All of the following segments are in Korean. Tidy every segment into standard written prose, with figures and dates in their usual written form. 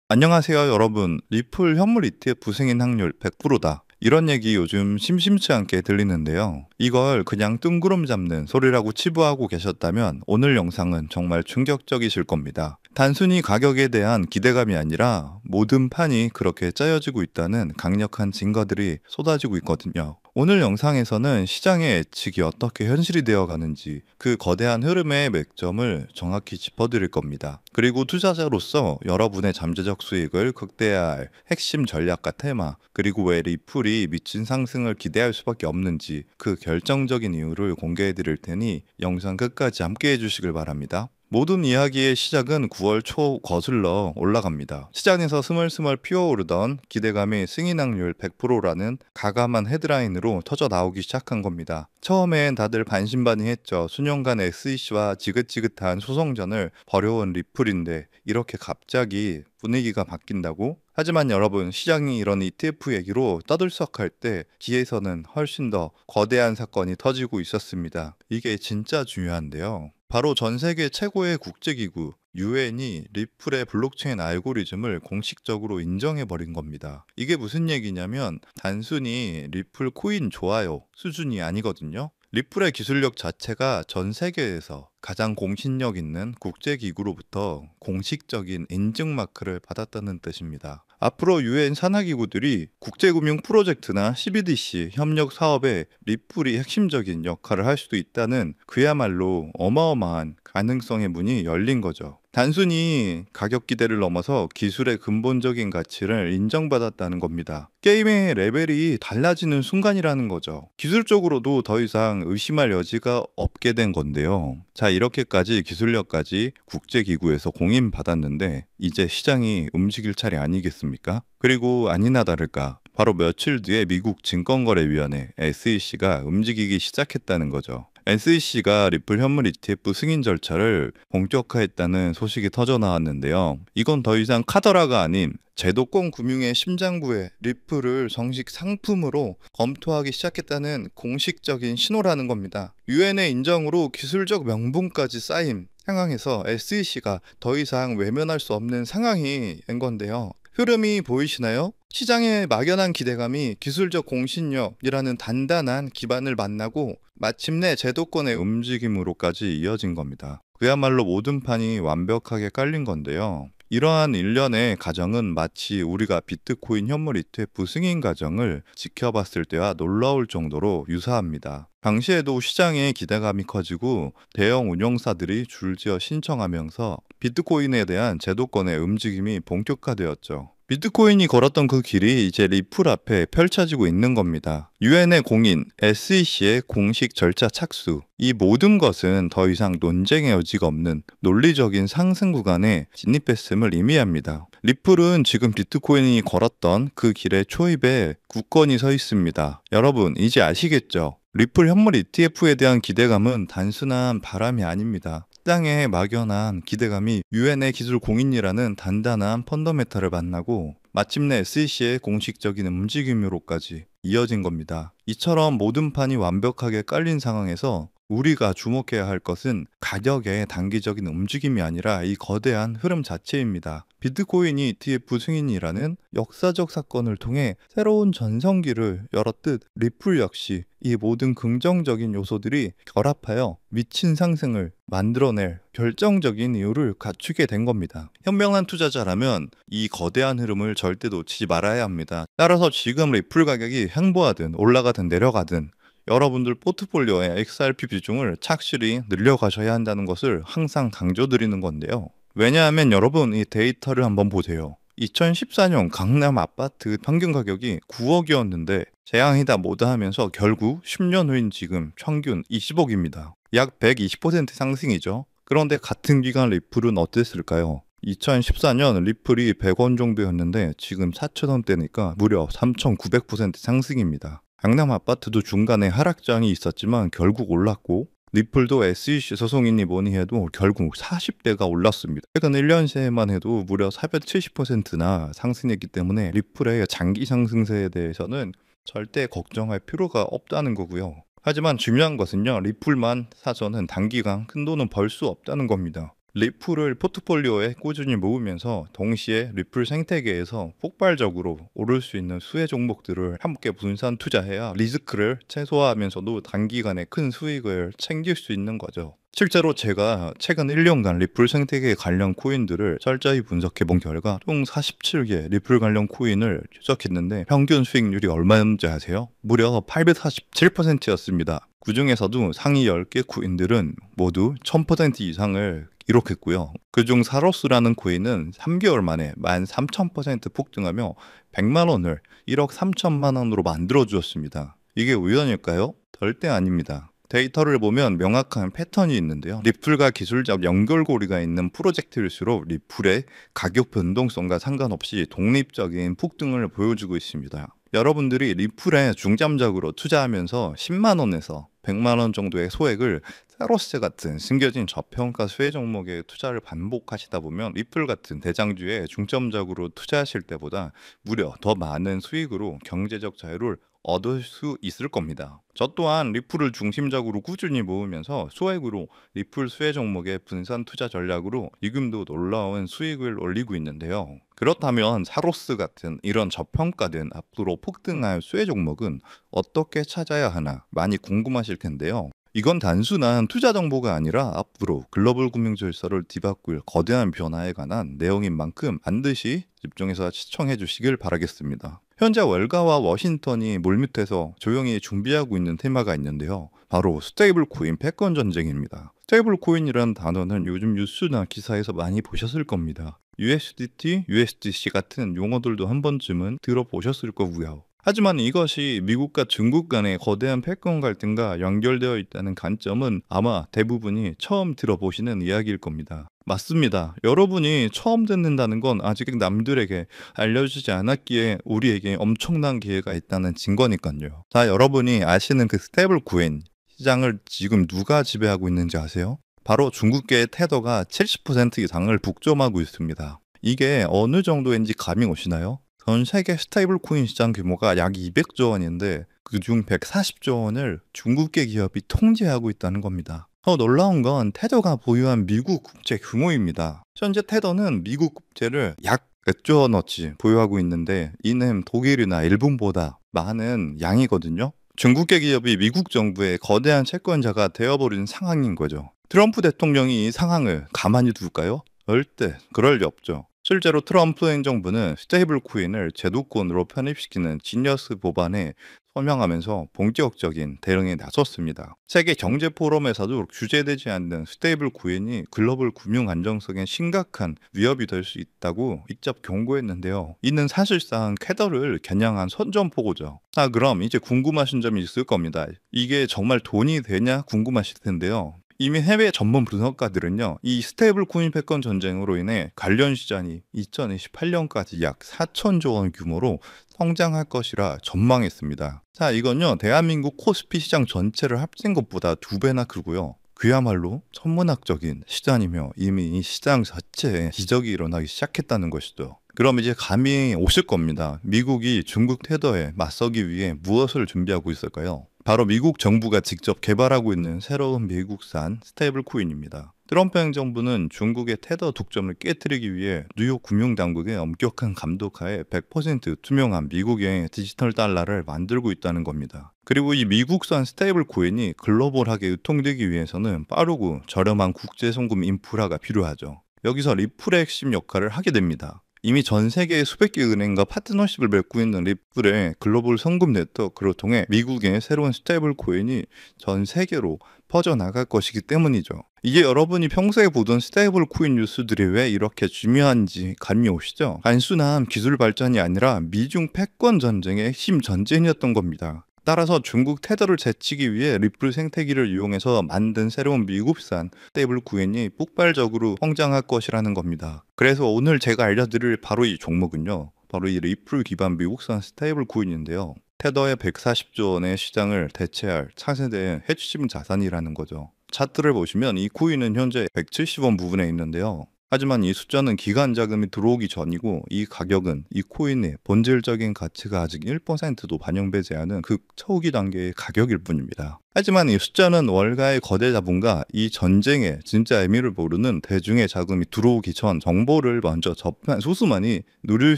안녕하세요, 여러분. 리플 현물 ETF 승인 확률 100%다. 이런 얘기 요즘 심심치 않게 들리는데요. 이걸 그냥 뜬구름 잡는 소리라고 치부하고 계셨다면 오늘 영상은 정말 충격적이실 겁니다. 단순히 가격에 대한 기대감이 아니라 모든 판이 그렇게 짜여지고 있다는 강력한 증거들이 쏟아지고 있거든요. 오늘 영상에서는 시장의 예측이 어떻게 현실이 되어 가는지 그 거대한 흐름의 맥점을 정확히 짚어드릴 겁니다. 그리고 투자자로서 여러분의 잠재적 수익을 극대화할 핵심 전략과 테마, 그리고 왜 리플이 미친 상승을 기대할 수밖에 없는지 그 결정적인 이유를 공개해 드릴 테니 영상 끝까지 함께 해주시길 바랍니다. 모든 이야기의 시작은 9월 초 거슬러 올라갑니다. 시장에서 스멀스멀 피어오르던 기대감이 승인 확률 100%라는 가감한 헤드라인으로 터져 나오기 시작한 겁니다. 처음엔 다들 반신반의했죠. 수년간 SEC와 지긋지긋한 소송전을 벌여온 리플인데 이렇게 갑자기 분위기가 바뀐다고? 하지만 여러분, 시장이 이런 ETF 얘기로 떠들썩할 때 뒤에서는 훨씬 더 거대한 사건이 터지고 있었습니다. 이게 진짜 중요한데요. 바로 전 세계 최고의 국제기구 유엔이 리플의 블록체인 알고리즘을 공식적으로 인정해버린 겁니다. 이게 무슨 얘기냐면 단순히 리플 코인 좋아요 수준이 아니거든요. 리플의 기술력 자체가 전 세계에서 가장 공신력 있는 국제기구로부터 공식적인 인증 마크를 받았다는 뜻입니다. 앞으로 유엔 산하기구들이 국제금융 프로젝트나 CBDC 협력 사업에 리플이 핵심적인 역할을 할 수도 있다는 그야말로 어마어마한 가능성의 문이 열린 거죠. 단순히 가격 기대를 넘어서 기술의 근본적인 가치를 인정받았다는 겁니다. 게임의 레벨이 달라지는 순간이라는 거죠. 기술적으로도 더 이상 의심할 여지가 없게 된 건데요. 자, 이렇게까지 기술력까지 국제기구에서 공인받았는데 이제 시장이 움직일 차례 아니겠습니까? 그리고 아니나 다를까 바로 며칠 뒤에 미국 증권거래위원회 SEC가 움직이기 시작했다는 거죠. SEC가 리플 현물 ETF 승인 절차를 본격화했다는 소식이 터져 나왔는데요. 이건 더 이상 카더라가 아닌 제도권 금융의 심장부에 리플을 정식 상품으로 검토하기 시작했다는 공식적인 신호라는 겁니다. 유엔의 인정으로 기술적 명분까지 쌓인 상황에서 SEC가 더 이상 외면할 수 없는 상황이 된 건데요. 흐름이 보이시나요? 시장의 막연한 기대감이 기술적 공신력이라는 단단한 기반을 만나고 마침내 제도권의 움직임으로까지 이어진 겁니다. 그야말로 모든 판이 완벽하게 깔린 건데요. 이러한 일련의 과정은 마치 우리가 비트코인 현물 ETF 승인 과정을 지켜봤을 때와 놀라울 정도로 유사합니다. 당시에도 시장의 기대감이 커지고 대형 운용사들이 줄지어 신청하면서 비트코인에 대한 제도권의 움직임이 본격화되었죠. 비트코인이 걸었던 그 길이 이제 리플 앞에 펼쳐지고 있는 겁니다. 유엔의 공인, SEC의 공식 절차 착수, 이 모든 것은 더 이상 논쟁의 여지가 없는 논리적인 상승 구간에 진입했음을 의미합니다. 리플은 지금 비트코인이 걸었던 그 길의 초입에 굳건히 서 있습니다. 여러분, 이제 아시겠죠? 리플 현물 ETF에 대한 기대감은 단순한 바람이 아닙니다. 시장의 막연한 기대감이 유엔의 기술 공인이라는 단단한 펀더메탈을 만나고 마침내 SEC의 공식적인 움직임으로까지 이어진 겁니다. 이처럼 모든 판이 완벽하게 깔린 상황에서 우리가 주목해야 할 것은 가격의 단기적인 움직임이 아니라 이 거대한 흐름 자체입니다. 비트코인이 ETF 승인이라는 역사적 사건을 통해 새로운 전성기를 열었듯 리플 역시 이 모든 긍정적인 요소들이 결합하여 미친 상승을 만들어낼 결정적인 이유를 갖추게 된 겁니다. 현명한 투자자라면 이 거대한 흐름을 절대 놓치지 말아야 합니다. 따라서 지금 리플 가격이 횡보하든 올라가든 내려가든 여러분들 포트폴리오의 XRP 비중을 착실히 늘려가셔야 한다는 것을 항상 강조드리는 건데요. 왜냐하면 여러분, 이 데이터를 한번 보세요. 2014년 강남 아파트 평균 가격이 9억이었는데 재앙이다 뭐다 하면서 결국 10년 후인 지금 평균 20억입니다. 약 120% 상승이죠. 그런데 같은 기간 리플은 어땠을까요? 2014년 리플이 100원 정도였는데 지금 4,000원대니까 무려 3,900% 상승입니다. 강남 아파트도 중간에 하락장이 있었지만 결국 올랐고 리플도 SEC 소송이니 뭐니 해도 결국 40대가 올랐습니다. 최근 1년 새에만 해도 무려 470%나 상승했기 때문에 리플의 장기 상승세에 대해서는 절대 걱정할 필요가 없다는 거고요. 하지만 중요한 것은요, 리플만 사서는 단기간 큰 돈은 벌 수 없다는 겁니다. 리플을 포트폴리오에 꾸준히 모으면서 동시에 리플 생태계에서 폭발적으로 오를 수 있는 수혜 종목들을 함께 분산 투자해야 리스크를 최소화하면서도 단기간에 큰 수익을 챙길 수 있는 거죠. 실제로 제가 최근 1년간 리플 생태계 관련 코인들을 철저히 분석해 본 결과 총 47개 리플 관련 코인을 추적했는데 평균 수익률이 얼마였는지 아세요? 무려 847%였습니다. 그 중에서도 상위 10개 코인들은 모두 1000% 이상을 기록했고요. 그중 사로스라는 코인은 3개월 만에 13,000% 폭등하며 100만 원을 1억 3천만 원으로 만들어 주었습니다. 이게 우연일까요? 절대 아닙니다. 데이터를 보면 명확한 패턴이 있는데요. 리플과 기술적 연결고리가 있는 프로젝트일수록 리플의 가격 변동성과 상관없이 독립적인 폭등을 보여주고 있습니다. 여러분들이 리플에 중점적으로 투자하면서 10만 원에서 100만 원 정도의 소액을 사로스 같은 숨겨진 저평가 수혜 종목에 투자를 반복하시다 보면 리플 같은 대장주에 중점적으로 투자하실 때보다 무려 더 많은 수익으로 경제적 자유를 얻을 수 있을 겁니다. 저 또한 리플을 중심적으로 꾸준히 모으면서 소액으로 리플 수혜 종목의 분산 투자 전략으로 지금도 놀라운 수익을 올리고 있는데요. 그렇다면 사로스 같은 이런 저평가된 앞으로 폭등할 수혜 종목은 어떻게 찾아야 하나 많이 궁금하실 텐데요. 이건 단순한 투자 정보가 아니라 앞으로 글로벌 금융 질서를 뒤바꿀 거대한 변화에 관한 내용인 만큼 반드시 집중해서 시청해 주시길 바라겠습니다. 현재 월가와 워싱턴이 물밑에서 조용히 준비하고 있는 테마가 있는데요. 바로 스테이블 코인 패권 전쟁입니다. 스테이블 코인이라는 단어는 요즘 뉴스나 기사에서 많이 보셨을 겁니다. USDT, USDC 같은 용어들도 한 번쯤은 들어보셨을 거고요. 하지만 이것이 미국과 중국 간의 거대한 패권 갈등과 연결되어 있다는 관점은 아마 대부분이 처음 들어보시는 이야기일 겁니다. 맞습니다. 여러분이 처음 듣는다는 건 아직 남들에게 알려주지 않았기에 우리에게 엄청난 기회가 있다는 증거니까요. 자, 여러분이 아시는 그 스테이블 코인 시장을 지금 누가 지배하고 있는지 아세요? 바로 중국계의 테더가 70% 이상을 독점하고 있습니다. 이게 어느 정도인지 감이 오시나요? 전 세계 스테이블 코인 시장 규모가 약 200조 원인데 그중 140조 원을 중국계 기업이 통제하고 있다는 겁니다. 더 놀라운 건 테더가 보유한 미국 국채 규모입니다. 현재 테더는 미국 국채를 약 100조 원어치 보유하고 있는데 이는 독일이나 일본보다 많은 양이거든요. 중국계 기업이 미국 정부의 거대한 채권자가 되어버린 상황인 거죠. 트럼프 대통령이 이 상황을 가만히 둘까요? 절대 그럴 리 없죠. 실제로 트럼프 행정부는 스테이블 코인을 제도권으로 편입시키는 지니어스 법안에 서명하면서 본격적인 대응에 나섰습니다. 세계 경제 포럼에서도 규제되지 않는 스테이블 코인이 글로벌 금융 안정성에 심각한 위협이 될 수 있다고 직접 경고했는데요. 이는 사실상 캐더를 겨냥한 선전포고죠. 그럼 이제 궁금하신 점이 있을 겁니다. 이게 정말 돈이 되냐 궁금하실 텐데요. 이미 해외 전문 분석가들은요, 이 스테이블 코인 패권 전쟁으로 인해 관련 시장이 2028년까지 약 4천조 원 규모로 성장할 것이라 전망했습니다. 자, 이건요, 대한민국 코스피 시장 전체를 합친 것보다 2배나 크고요. 그야말로 천문학적인 시장이며 이미 이 시장 자체에 기적이 일어나기 시작했다는 것이죠. 그럼 이제 감이 오실 겁니다. 미국이 중국 테더에 맞서기 위해 무엇을 준비하고 있을까요? 바로 미국 정부가 직접 개발하고 있는 새로운 미국산 스테이블 코인입니다. 트럼프 행정부는 중국의 테더 독점을 깨뜨리기 위해 뉴욕 금융당국의 엄격한 감독하에 100% 투명한 미국의 디지털 달러를 만들고 있다는 겁니다. 그리고 이 미국산 스테이블 코인이 글로벌하게 유통되기 위해서는 빠르고 저렴한 국제 송금 인프라가 필요하죠. 여기서 리플의 핵심 역할을 하게 됩니다. 이미 전 세계의 수백 개 은행과 파트너십을 맺고 있는 리플의 글로벌 송금 네트워크를 통해 미국의 새로운 스테이블 코인이 전 세계로 퍼져나갈 것이기 때문이죠. 이제 여러분이 평소에 보던 스테이블 코인 뉴스들이 왜 이렇게 중요한지 감이 오시죠? 단순한 기술 발전이 아니라 미중 패권 전쟁의 핵심 전쟁이었던 겁니다. 따라서 중국 테더를 제치기 위해 리플 생태계를 이용해서 만든 새로운 미국산 스테이블 코인이 폭발적으로 성장할 것이라는 겁니다. 그래서 오늘 제가 알려드릴 바로 이 종목은요, 바로 이 리플 기반 미국산 스테이블 코인인데요. 테더의 140조 원의 시장을 대체할 차세대의 핵심 자산이라는 거죠. 차트를 보시면 이 코인은 현재 170원 부분에 있는데요. 하지만 이 숫자는 기관 자금이 들어오기 전이고 이 가격은 이 코인의 본질적인 가치가 아직 1%도 반영되지 않은 극초기 단계의 가격일 뿐입니다. 하지만 이 숫자는 월가의 거대 자본과 이 전쟁의 진짜 의미를 모르는 대중의 자금이 들어오기 전 정보를 먼저 접한 소수만이 누릴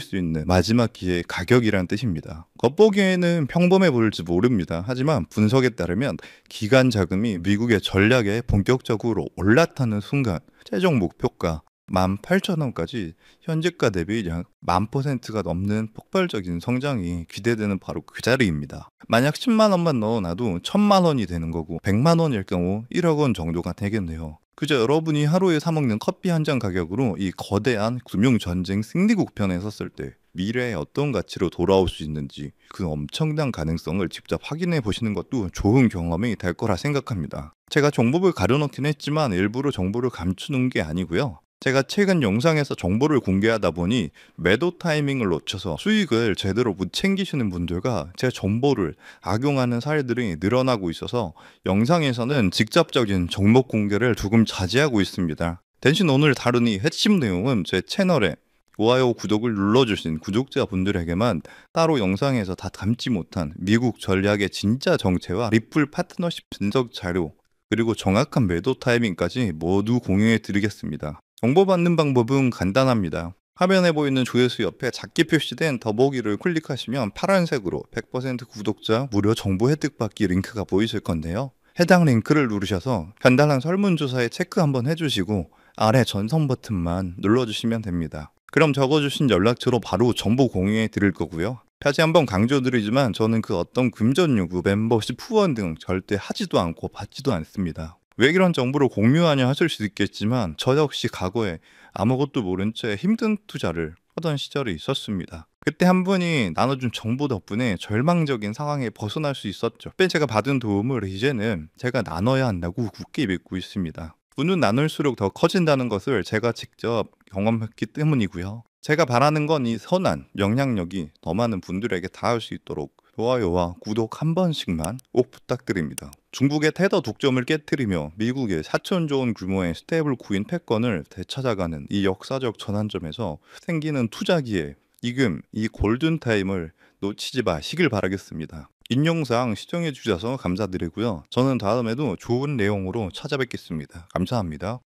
수 있는 마지막 기회의 가격이란 뜻입니다. 겉보기에는 평범해 보일지 모릅니다. 하지만 분석에 따르면 기관 자금이 미국의 전략에 본격적으로 올라타는 순간 최종 목표가 18,000원까지 현재가 대비 약 10,000%가 넘는 폭발적인 성장이 기대되는 바로 그 자리입니다. 만약 10만 원만 넣어놔도 1,000만 원이 되는 거고 100만 원일 경우 1억 원 정도가 되겠네요. 그저 여러분이 하루에 사 먹는 커피 한 잔 가격으로 이 거대한 금융전쟁 승리국 편에 섰을 때 미래에 어떤 가치로 돌아올 수 있는지 그 엄청난 가능성을 직접 확인해 보시는 것도 좋은 경험이 될 거라 생각합니다. 제가 정보를 가려놓긴 했지만 일부러 정보를 감추는 게 아니고요. 제가 최근 영상에서 정보를 공개하다 보니 매도 타이밍을 놓쳐서 수익을 제대로 못 챙기시는 분들과 제 정보를 악용하는 사례들이 늘어나고 있어서 영상에서는 직접적인 종목 공개를 조금 자제하고 있습니다. 대신 오늘 다룬 이 핵심 내용은 제 채널에 좋아요, 구독을 눌러주신 구독자분들에게만 따로 영상에서 다 담지 못한 미국 전략의 진짜 정체와 리플 파트너십 분석 자료 그리고 정확한 매도 타이밍까지 모두 공유해 드리겠습니다. 정보 받는 방법은 간단합니다. 화면에 보이는 조회수 옆에 작게 표시된 더보기를 클릭하시면 파란색으로 100% 구독자 무료 정보 혜택 받기 링크가 보이실 건데요. 해당 링크를 누르셔서 간단한 설문조사에 체크 한번 해주시고 아래 전송 버튼만 눌러주시면 됩니다. 그럼 적어주신 연락처로 바로 정보 공유해 드릴 거고요. 다시 한번 강조드리지만 저는 그 어떤 금전 요구, 멤버십 후원 등 절대 하지도 않고 받지도 않습니다. 왜 이런 정보를 공유하냐 하실 수 있겠지만 저 역시 과거에 아무것도 모른 채 힘든 투자를 하던 시절이 있었습니다. 그때 한 분이 나눠준 정보 덕분에 절망적인 상황에 벗어날 수 있었죠. 그때 제가 받은 도움을 이제는 제가 나눠야 한다고 굳게 믿고 있습니다. 분은 나눌수록 더 커진다는 것을 제가 직접 경험했기 때문이고요. 제가 바라는 건 이 선한 영향력이 더 많은 분들에게 닿을 수 있도록 좋아요와 구독 한 번씩만 꼭 부탁드립니다. 중국의 테더 독점을 깨뜨리며 미국의 4천조 원 규모의 스테이블 코인 패권을 되찾아가는 이 역사적 전환점에서 생기는 투자 기회, 지금 이 골든타임을 놓치지 마시길 바라겠습니다. 인용사항 시청해 주셔서 감사드리고요. 저는 다음에도 좋은 내용으로 찾아뵙겠습니다. 감사합니다.